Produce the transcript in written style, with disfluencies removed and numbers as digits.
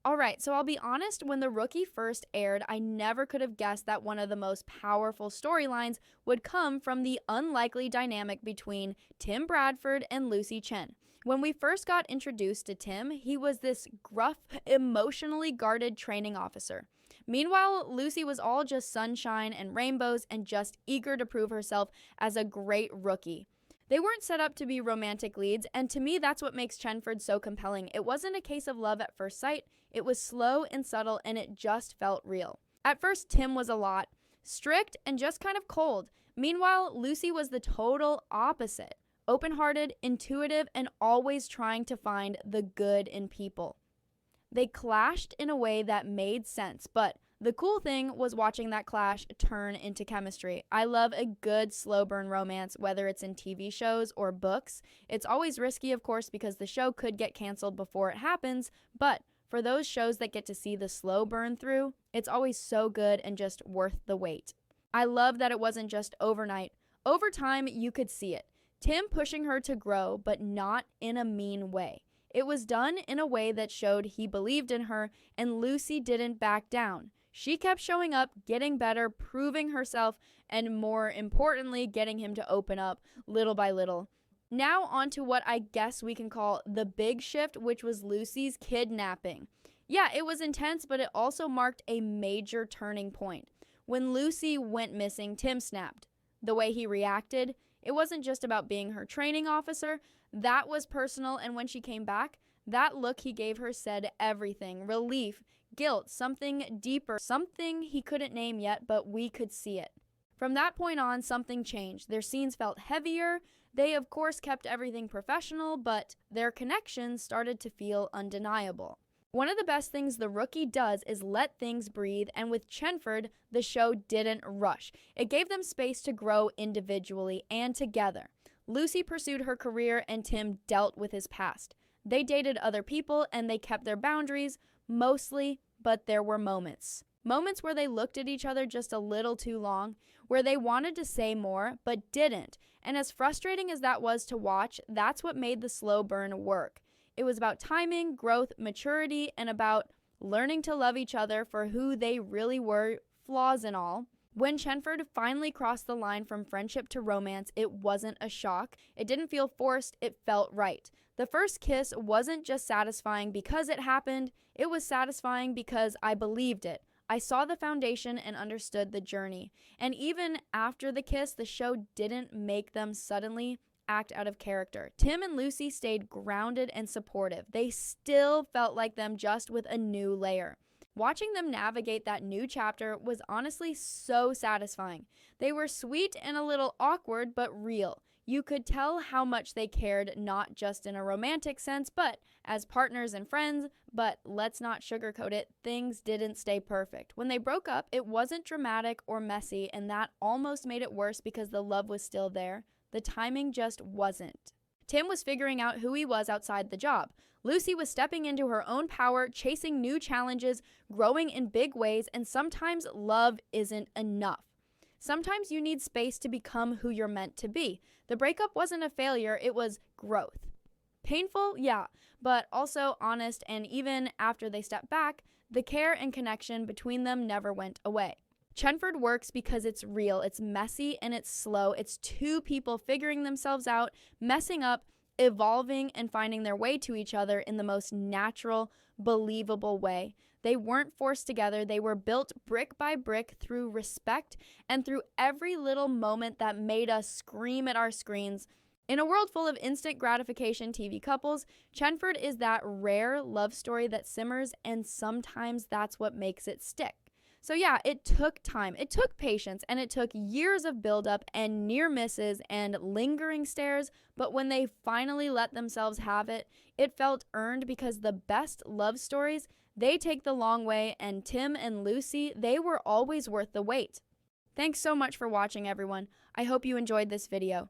Alright, so I'll be honest, when The Rookie first aired, I never could have guessed that one of the most powerful storylines would come from the unlikely dynamic between Tim Bradford and Lucy Chen. When we first got introduced to Tim, he was this gruff, emotionally guarded training officer. Meanwhile, Lucy was all just sunshine and rainbows and just eager to prove herself as a great rookie. They weren't set up to be romantic leads, and to me that's what makes Chenford so compelling. It wasn't a case of love at first sight, it was slow and subtle, and it just felt real. At first, Tim was a lot, strict and just kind of cold. Meanwhile, Lucy was the total opposite. Open-hearted, intuitive, and always trying to find the good in people. They clashed in a way that made sense, but the cool thing was watching that clash turn into chemistry. I love a good slow burn romance, whether it's in TV shows or books. It's always risky, of course, because the show could get canceled before it happens, but for those shows that get to see the slow burn through, it's always so good and just worth the wait. I love that it wasn't just overnight. Over time, you could see it. Tim pushing her to grow, but not in a mean way. It was done in a way that showed he believed in her, and Lucy didn't back down. She kept showing up, getting better, proving herself, and more importantly, getting him to open up little by little. Now on to what I guess we can call the big shift, which was Lucy's kidnapping. Yeah, it was intense, but it also marked a major turning point. When Lucy went missing, Tim snapped. The way he reacted, it wasn't just about being her training officer. That was personal, and when she came back, that look he gave her said everything. Relief, guilt, something deeper, something he couldn't name yet, but we could see it. From that point on, something changed. Their scenes felt heavier. They, of course, kept everything professional, but their connection started to feel undeniable. One of the best things The Rookie does is let things breathe, and with Chenford, the show didn't rush. It gave them space to grow individually and together. Lucy pursued her career, and Tim dealt with his past. They dated other people, and they kept their boundaries, mostly, but there were moments. Moments where they looked at each other just a little too long, where they wanted to say more, but didn't. And as frustrating as that was to watch, that's what made the slow burn work. It was about timing, growth, maturity, and about learning to love each other for who they really were, flaws and all. When Chenford finally crossed the line from friendship to romance, it wasn't a shock. It didn't feel forced, it felt right. The first kiss wasn't just satisfying because it happened, it was satisfying because I believed it. I saw the foundation and understood the journey. And even after the kiss, the show didn't make them suddenly act out of character. Tim and Lucy stayed grounded and supportive. They still felt like them, just with a new layer. Watching them navigate that new chapter was honestly so satisfying. They were sweet and a little awkward, but real. You could tell how much they cared, not just in a romantic sense, but as partners and friends. But let's not sugarcoat it, things didn't stay perfect. When they broke up, it wasn't dramatic or messy, and that almost made it worse because the love was still there. The timing just wasn't. Tim was figuring out who he was outside the job. Lucy was stepping into her own power, chasing new challenges, growing in big ways, and sometimes love isn't enough. Sometimes you need space to become who you're meant to be. The breakup wasn't a failure, it was growth. Painful? Yeah, but also honest, and even after they stepped back, the care and connection between them never went away. Chenford works because it's real, it's messy, and it's slow. It's two people figuring themselves out, messing up, evolving, and finding their way to each other in the most natural, believable way. They weren't forced together. They were built brick by brick through respect and through every little moment that made us scream at our screens. In a world full of instant gratification TV couples, Chenford is that rare love story that simmers, and sometimes that's what makes it stick. So yeah, it took time, it took patience, and it took years of buildup and near misses and lingering stares, but when they finally let themselves have it, it felt earned, because the best love stories, they take the long way, and Tim and Lucy, they were always worth the wait. Thanks so much for watching, everyone. I hope you enjoyed this video.